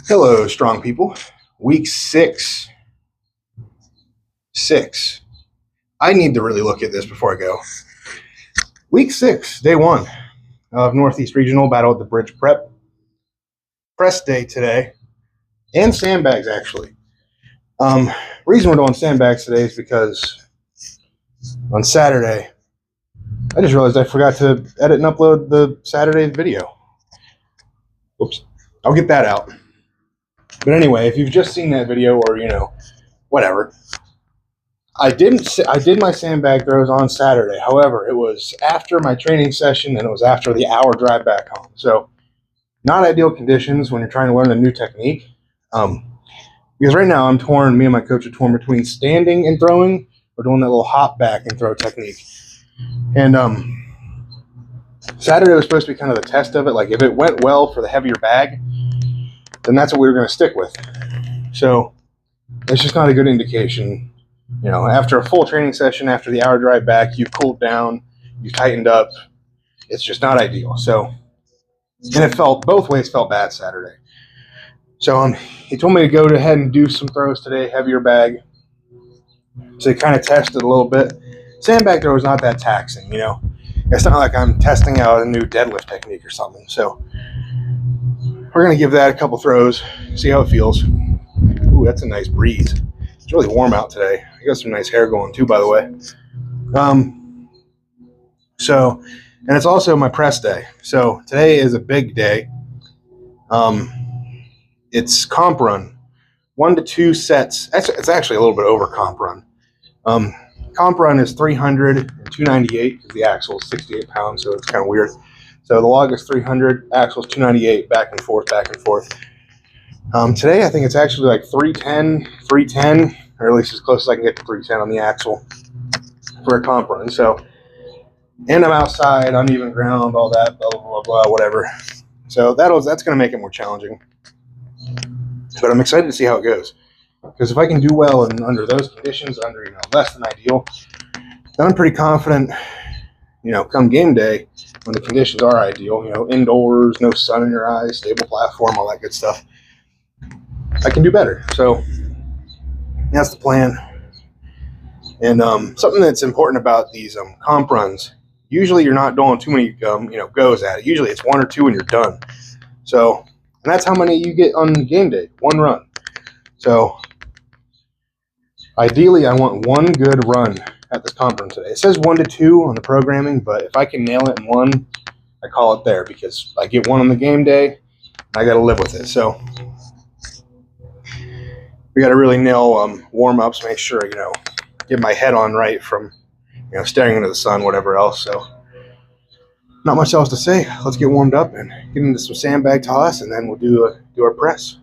Hello, strong people. Week six. I need to really look at this before I go. Week 6, day 1 of Northeast Regional Battle at the Bridge Prep. Press day today. And sandbags, actually. Reason we're doing sandbags today is because on Saturday, I just realized I forgot to edit and upload the Saturday video. Oops. I'll get that out. But anyway, if you've just seen that video or, whatever, I did my sandbag throws on Saturday. However, it was after my training session and it was after the hour drive back home. So not ideal conditions when you're trying to learn a new technique. Because right now me and my coach are torn between standing and throwing or doing that little hop back and throw technique. And Saturday was supposed to be kind of the test of it. Like if it went well for the heavier bag, then that's what we were going to stick with. So it's just not a good indication. After a full training session, after the hour drive back, you've cooled down, you've tightened up. It's just not ideal. So, and it both ways felt bad Saturday. So he told me to go ahead and do some throws today, heavier bag, to kind of test it a little bit. Sandbag throw is not that taxing, It's not like I'm testing out a new deadlift technique or something. So we're going to give that a couple throws, see how it feels. Ooh, that's a nice breeze. It's really warm out today. I got some nice hair going too, by the way. And it's also my press day. So today is a big day. It's comp run, 1 to 2 sets. It's actually a little bit over comp run. Comp run is 300 and 298 because the axle is 68 pounds, so it's kind of weird. So the log is 300, axle is 298, back and forth, back and forth. Today I think it's actually like 310, or at least as close as I can get to 310 on the axle for a comp run. So, and I'm outside, uneven ground, all that, blah, blah, blah, blah, whatever. So that's going to make it more challenging. But I'm excited to see how it goes. Because if I can do well under those conditions, under less than ideal, then I'm pretty confident, come game day, when the conditions are ideal, indoors, no sun in your eyes, stable platform, all that good stuff, I can do better. So that's the plan. And something that's important about these comp runs, usually you're not doing too many goes at it. Usually it's 1 or 2 and you're done. So, and that's how many you get on game day, 1 run. So ideally I want 1 good run at this comp run today. It says 1 to 2 on the programming, but if I can nail it in 1, I call it there, because I get 1 on the game day and I got to live with it. So we got to really nail warm-ups, make sure, get my head on right from, staring into the sun, whatever else. So not much else to say. Let's get warmed up and get into some sandbag toss, and then we'll do our press.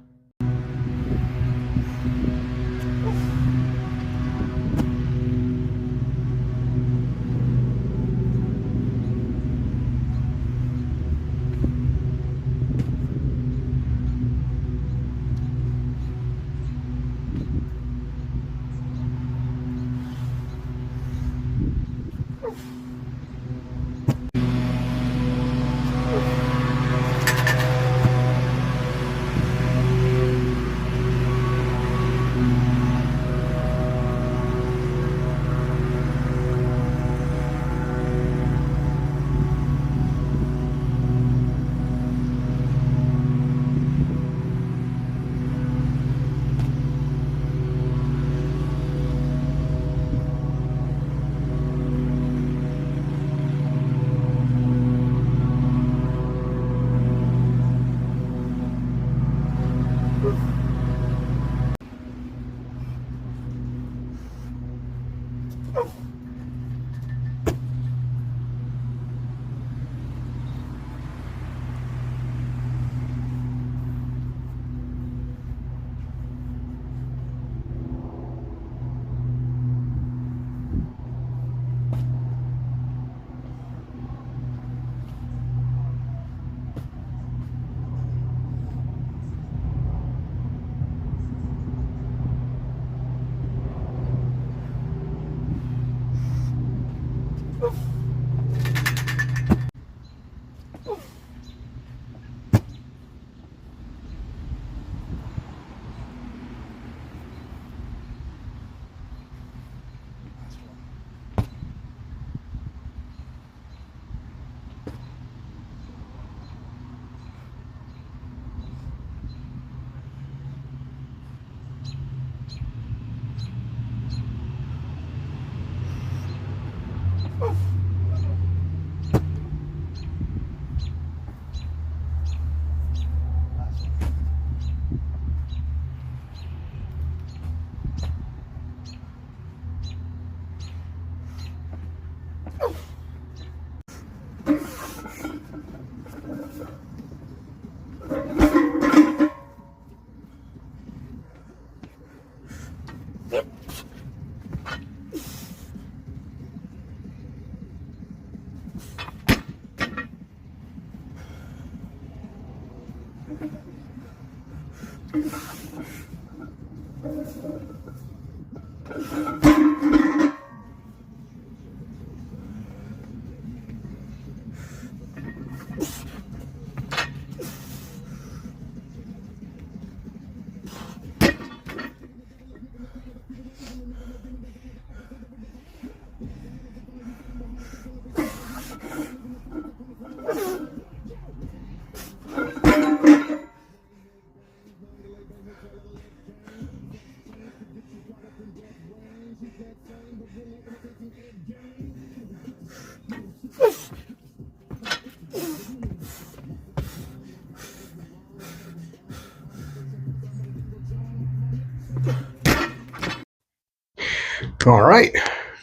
All right,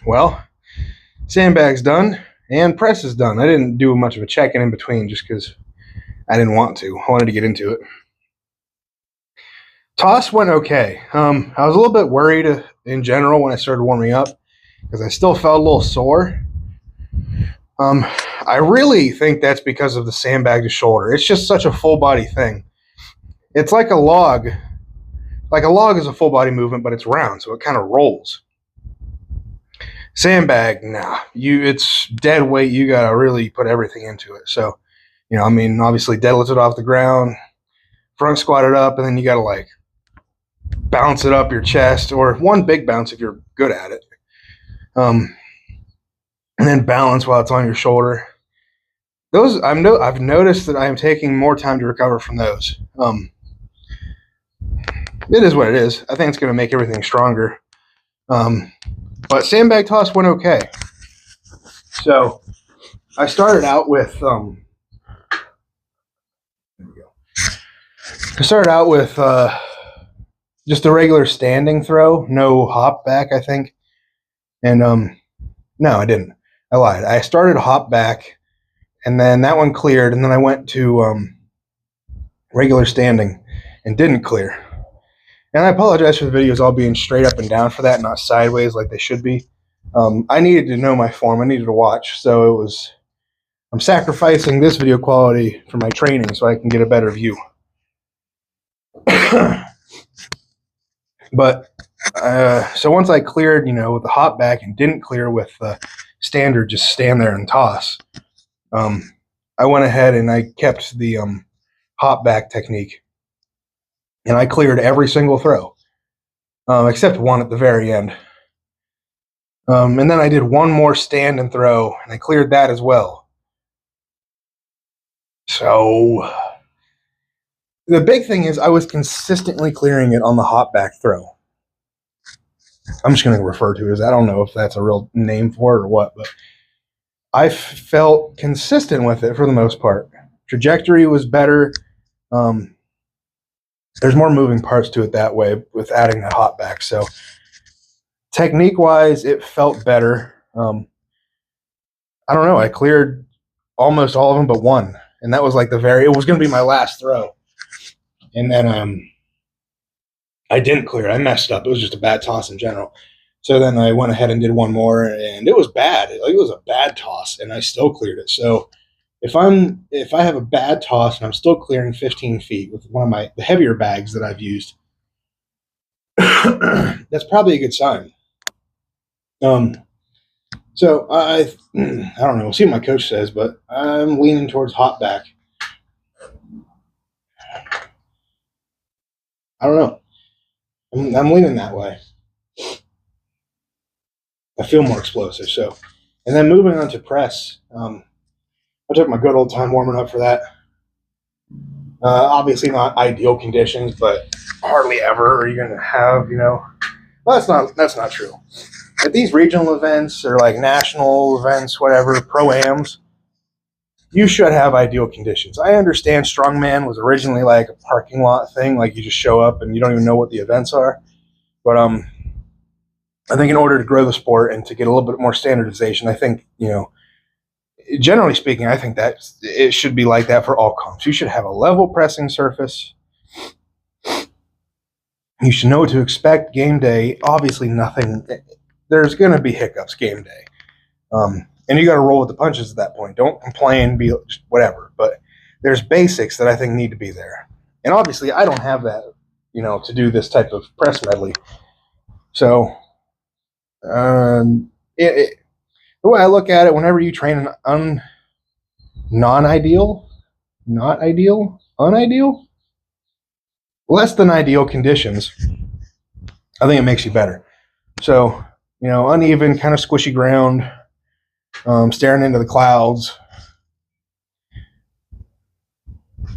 well, sandbag's done and press is done. I didn't do much of a check-in in between just because I didn't want to. I wanted to get into it. Toss went okay. I was a little bit worried in general when I started warming up because I still felt a little sore. I really think that's because of the sandbag to shoulder. It's just such a full body thing. It's like a log. Like a log is a full body movement, but it's round, so it kind of rolls. Sandbag, nah. It's dead weight. You gotta really put everything into it. So, obviously deadlift it off the ground, front squat it up, and then you gotta like bounce it up your chest, or one big bounce if you're good at it. And then balance while it's on your shoulder. Those I've noticed that I am taking more time to recover from those. It is what it is. I think it's going to make everything stronger. But sandbag toss went okay. So I started out with just a regular standing throw, no hop back, I think. And no, I didn't. I lied. I started hop back, and then that one cleared, and then I went to regular standing and didn't clear. And I apologize for the videos all being straight up and down for that, not sideways like they should be. I needed to know my form. I needed to watch. So I'm sacrificing this video quality for my training so I can get a better view. But so once I cleared, with the hop back and didn't clear with the standard, just stand there and toss, I went ahead and I kept the hop back technique. And I cleared every single throw, except one at the very end. And then I did one more stand and throw, and I cleared that as well. So the big thing is I was consistently clearing it on the hop back throw. I'm just going to refer to it as, I don't know if that's a real name for it or what, but I felt consistent with it for the most part. Trajectory was better. There's more moving parts to it that way with adding that hop back. So technique-wise, it felt better. I don't know. I cleared almost all of them but one. And that was like it was going to be my last throw. And then I didn't clear. I messed up. It was just a bad toss in general. So then I went ahead and did one more, and it was bad. It was a bad toss, and I still cleared it. So if I have a bad toss and I'm still clearing 15 feet with one of the heavier bags that I've used, that's probably a good sign. So I don't know. We'll see what my coach says, but I'm leaning towards hop back. I don't know. I'm leaning that way. I feel more explosive. So, and then moving on to press. I took my good old time warming up for that. Obviously not ideal conditions, but hardly ever are you going to have, well, that's not true. At these regional events or like national events, whatever, pro-ams, you should have ideal conditions. I understand strongman was originally like a parking lot thing, like you just show up and you don't even know what the events are. But I think in order to grow the sport and to get a little bit more standardization, I think, generally speaking, I think that it should be like that for all comps. You should have a level pressing surface. You should know what to expect game day. Obviously, there's going to be hiccups game day. And you got to roll with the punches at that point. Don't complain, be just whatever. But there's basics that I think need to be there. And obviously, I don't have that to do this type of press medley. So the way I look at it, whenever you train an unideal, less than ideal conditions, I think it makes you better. So, uneven, kind of squishy ground, staring into the clouds,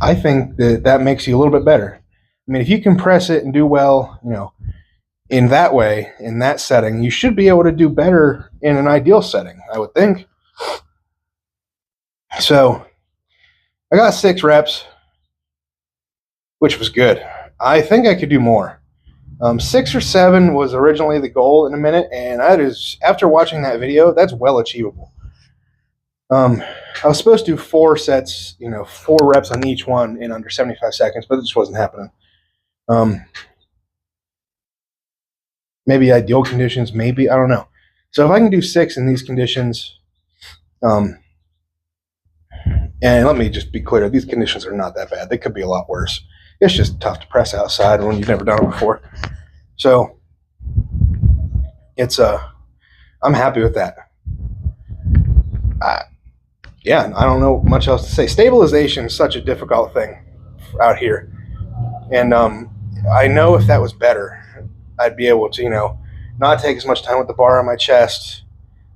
I think that makes you a little bit better. I mean, if you can press it and do well, in that way, in that setting, you should be able to do better in an ideal setting, I would think. So I got 6 reps, which was good. I think I could do more. 6 or 7 was originally the goal in a minute, and that is, after watching that video, that's well achievable. I was supposed to do 4 sets, 4 reps on each one in under 75 seconds, but it just wasn't happening. Maybe ideal conditions, maybe, I don't know. So if I can do 6 in these conditions, and let me just be clear, these conditions are not that bad. They could be a lot worse. It's just tough to press outside when you've never done it before. So it's I'm happy with that. Yeah, I don't know much else to say. Stabilization is such a difficult thing out here, and I know if that was better, I'd be able to, not take as much time with the bar on my chest,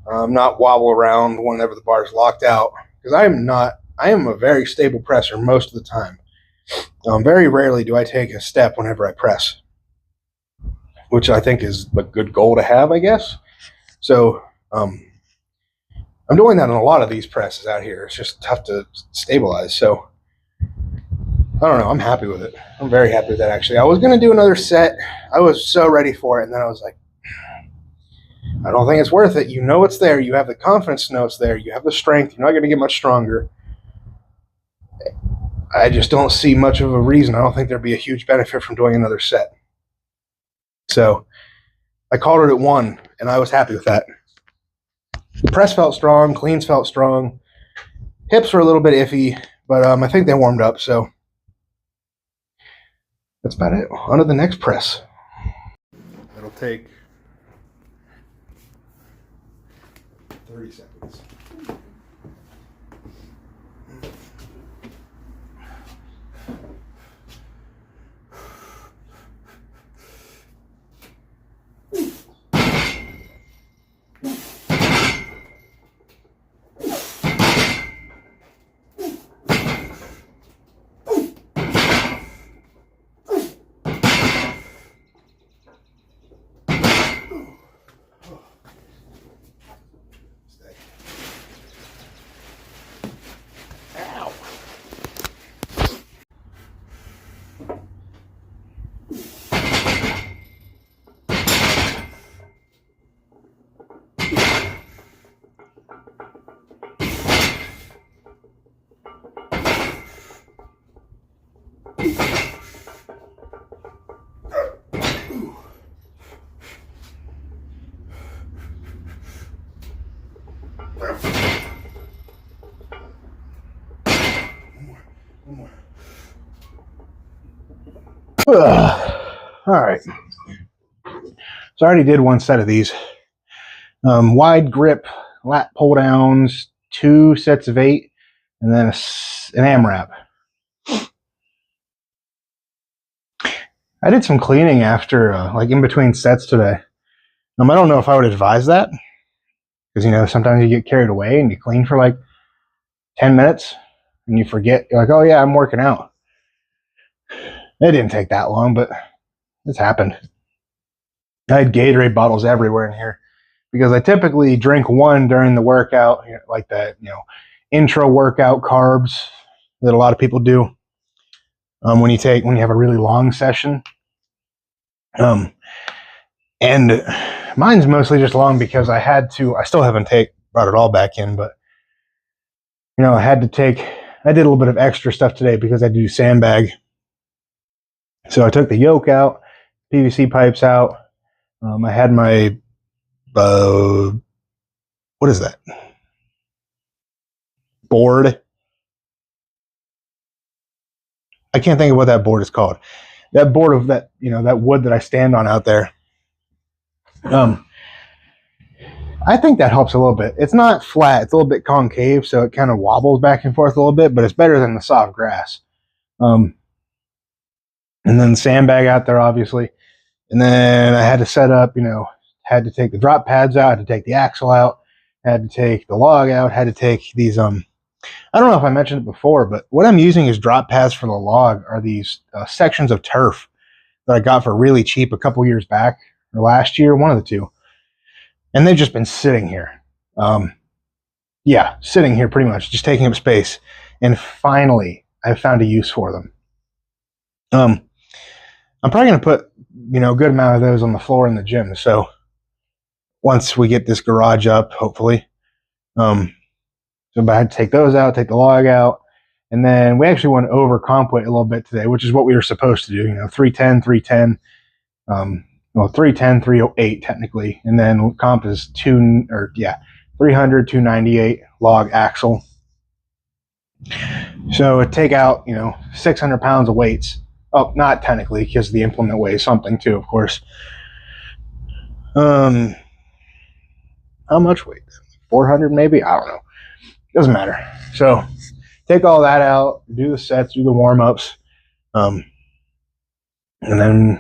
not wobble around whenever the bar is locked out, because I am a very stable presser most of the time. Very rarely do I take a step whenever I press, which I think is a good goal to have, I guess. So I'm doing that in a lot of these presses out here. It's just tough to stabilize. So I don't know. I'm happy with it. I'm very happy with that, actually. I was going to do another set. I was so ready for it, and then I was like, I don't think it's worth it. You know it's there. You have the confidence to know it's there. You have the strength. You're not going to get much stronger. I just don't see much of a reason. I don't think there'd be a huge benefit from doing another set. So I called it at 1, and I was happy with that. The press felt strong. Cleans felt strong. Hips were a little bit iffy, but I think they warmed up, so that's about it. On to the next press. It'll take 30 seconds. All right. So I already did 1 set of these. Wide grip, lat pull downs, 2 sets of 8, and then an AMRAP. I did some cleaning after, like in between sets today. I don't know if I would advise that, because, sometimes you get carried away and you clean for like 10 minutes and you forget. You're like, oh yeah, I'm working out. It didn't take that long, but it's happened. I had Gatorade bottles everywhere in here because I typically drink 1 during the workout, like that, intro workout carbs that a lot of people do when you have a really long session. And mine's mostly just long because I still haven't brought it all back in, but I did a little bit of extra stuff today because I do sandbag. So I took the yoke out, PVC pipes out. I had my, what is that? Board. I can't think of what that board is called. that board of that, that wood that I stand on out there. I think that helps a little bit. It's not flat; it's a little bit concave, so it kind of wobbles back and forth a little bit. But it's better than the soft grass. And then sandbag out there, obviously. And then I had to set up, had to take the drop pads out, had to take the axle out, had to take the log out, had to take these. I don't know if I mentioned it before, but what I'm using as drop pads for the log are these sections of turf that I got for really cheap a couple years back, or last year, one of the two. And they've just been sitting here. Yeah, sitting here pretty much, just taking up space. And finally, I found a use for them. I'm probably going to put, a good amount of those on the floor in the gym. So once we get this garage up, hopefully, so I had to take those out, take the log out, and then we actually went over comp weight a little bit today, which is what we were supposed to do. 310, 310, 310, 308 technically, and then comp is 300, 298 log axle. So it take out 600 pounds of weights. Oh, not technically, because the implement weighs something too, of course. How much weight? 400 maybe? I don't know. Doesn't matter. So take all that out, do the sets, do the warm-ups, and then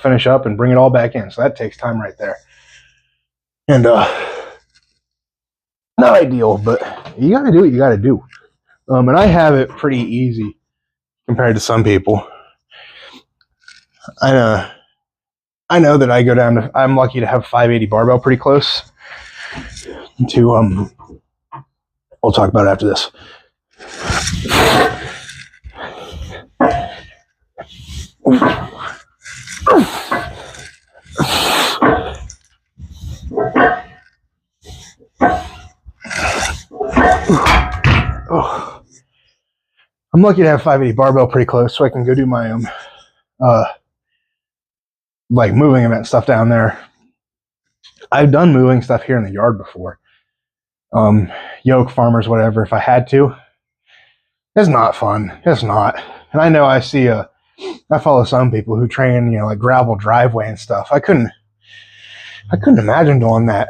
finish up and bring it all back in. So that takes time right there. And not ideal, but you got to do what you got to do. And I have it pretty easy compared to some people. I know that I go down to, I'm lucky to have 580 barbell pretty close to, we'll talk about it after this. Oh. I'm lucky to have 580 barbell pretty close so I can go do my like moving event stuff down there. I've done moving stuff here in the yard before. Yoke farmers, whatever, if I had to. It's not fun. It's not. And I know I follow some people who train, like gravel driveway and stuff. I couldn't imagine doing that.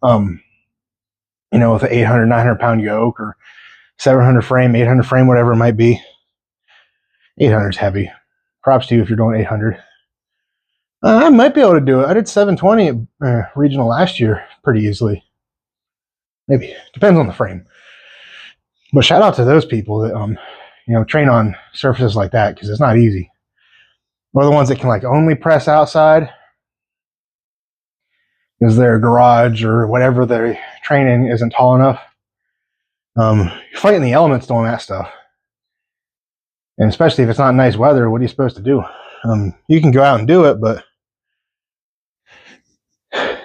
With an 800, 900 pound yoke or 700 frame, 800 frame, whatever it might be. 800 is heavy. Props to you if you're doing 800. I might be able to do it. I did 720 at regional last year pretty easily. Maybe. Depends on the frame. But shout out to those people that, train on surfaces like that, because it's not easy. Or the ones that can only press outside because their garage or whatever they're training isn't tall enough. You're fighting the elements doing that stuff. And especially if it's not nice weather, what are you supposed to do? You can go out and do it, but I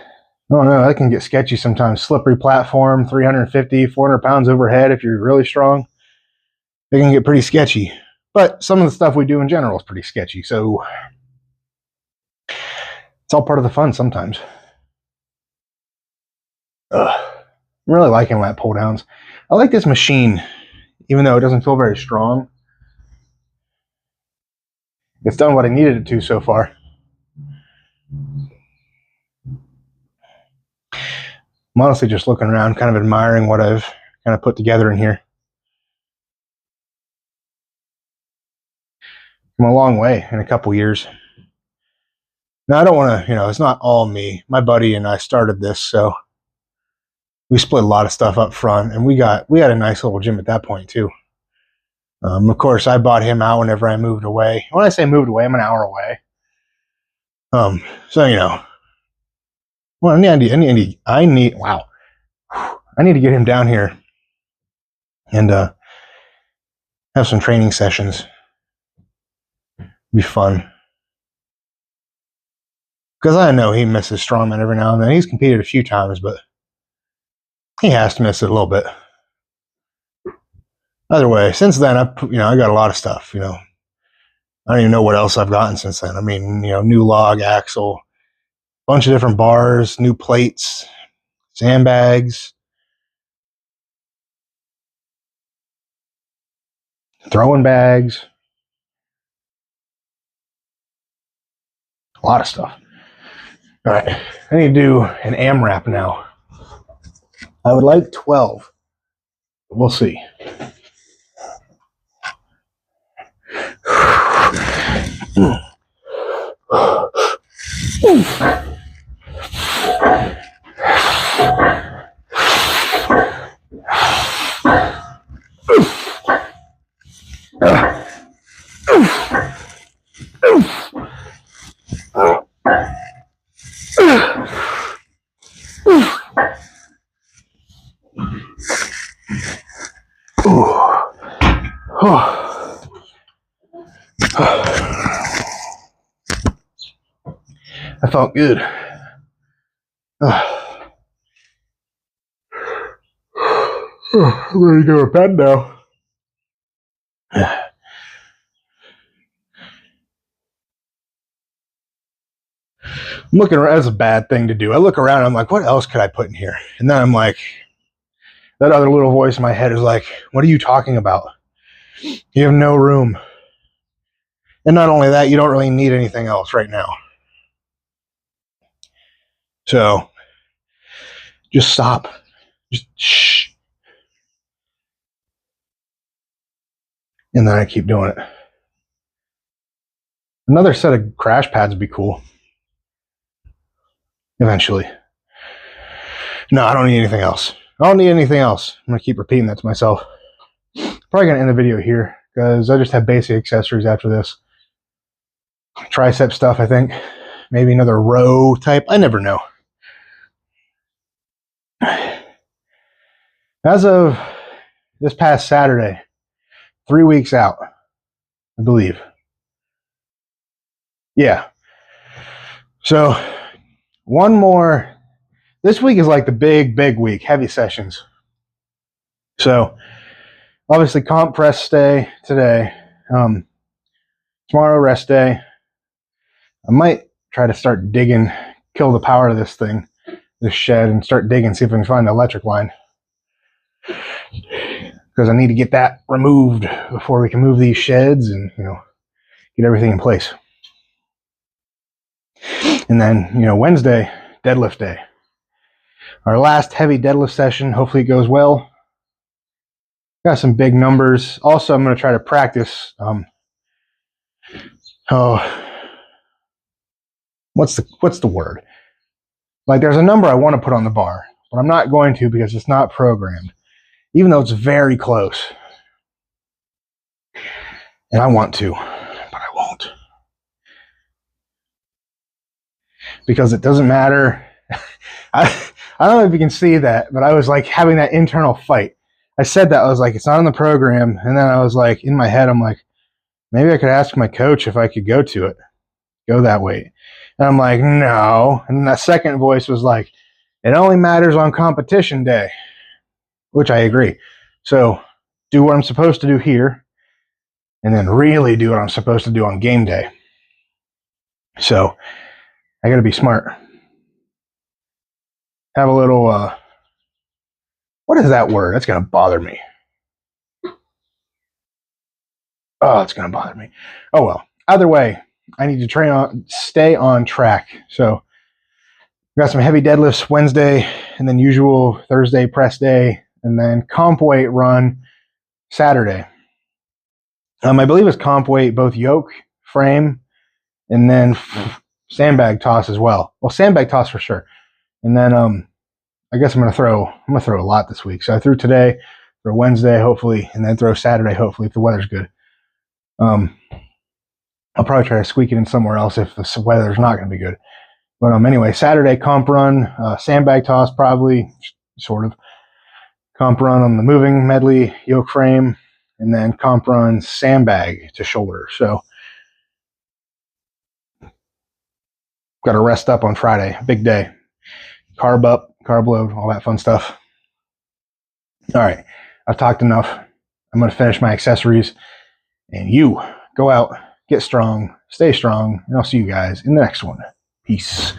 don't know, that can get sketchy sometimes. Slippery platform, 350, 400 pounds overhead if you're really strong. It can get pretty sketchy. But some of the stuff we do in general is pretty sketchy. So it's all part of the fun sometimes. I'm really liking lat pull downs. I like this machine, even though it doesn't feel very strong. It's done what I needed it to so far. I'm honestly just looking around, kind of admiring what I've kind of put together in here. Come a long way in a couple years. Now, I don't want to, it's not all me. My buddy and I started this, so we split a lot of stuff up front, and we had a nice little gym at that point too. Of course, I bought him out whenever I moved away. When I say moved away, I'm an hour away. So well, I need to get him down here and have some training sessions. Be fun. Because I know he misses strongman every now and then. He's competed a few times, but he has to miss it a little bit. Either way, since then, I got a lot of stuff, I don't even know what else I've gotten since then. I mean, new log axle, bunch of different bars, new plates, sandbags, throwing bags, A lot of stuff. All right, I need to do an AMRAP now. I would like 12. We'll see. I felt good. I'm ready to go to bed now. I'm looking around. That's a bad thing to do. I look around and I'm like, what else could I put in here? And then I'm like, that other little voice in my head is like, what are you talking about? You have no room. And not only that, you don't really need anything else right now. So just stop. Just shh. And then I keep doing it. Another set of crash pads would be cool. Eventually. No, I don't need anything else. I don't need anything else. I'm going to keep repeating that to myself. Probably going to end the video here because I just have basic accessories after this. Tricep stuff, I think. Maybe another row type. I never know. As of this past Saturday, 3 weeks out, I believe. Yeah. So, one more. This week is like the big week, heavy sessions. So, obviously, comp press day today. Tomorrow, rest day. I might try to start digging, kill the power of this thing, this shed, and start digging, see if I can find the electric line. Because I need to get that removed before we can move these sheds and, get everything in place. And then, Wednesday, deadlift day. Our last heavy deadlift session. Hopefully it goes well. Got some big numbers. Also, I'm going to try to practice. What's the word? Like, there's a number I want to put on the bar, but I'm not going to because it's not programmed, even though it's very close. And I want to, but I won't. Because it doesn't matter. I don't know if you can see that, but I was like having that internal fight. I said that, I was like, it's not in the program. And then I was like, in my head, I'm like, maybe I could ask my coach if I could go to it, go that way. And I'm like, no. And then that second voice was like, it only matters on competition day, which I agree. So do what I'm supposed to do here and then really do what I'm supposed to do on game day. So I got to be smart. Have a little, what is that word? That's going to bother me. Oh, it's going to bother me. Oh, well. Either way, I need to stay on track. So got some heavy deadlifts Wednesday, and then usual Thursday press day, and then comp weight run Saturday. I believe it's comp weight, both yoke, frame, and then sandbag toss as well. Well, sandbag toss for sure. And then I guess I'm gonna throw a lot this week. So I threw today, throw Wednesday hopefully, and then throw Saturday hopefully if the weather's good. I'll probably try to squeak it in somewhere else if the weather's not going to be good. But anyway, Saturday comp run, sandbag toss probably, sort of. Comp run on the moving medley, yoke frame, and then comp run sandbag to shoulder. So got to rest up on Friday, big day. Carb up, carb load, all that fun stuff. All right, I've talked enough. I'm going to finish my accessories, and you go out, get strong, stay strong, and I'll see you guys in the next one. Peace.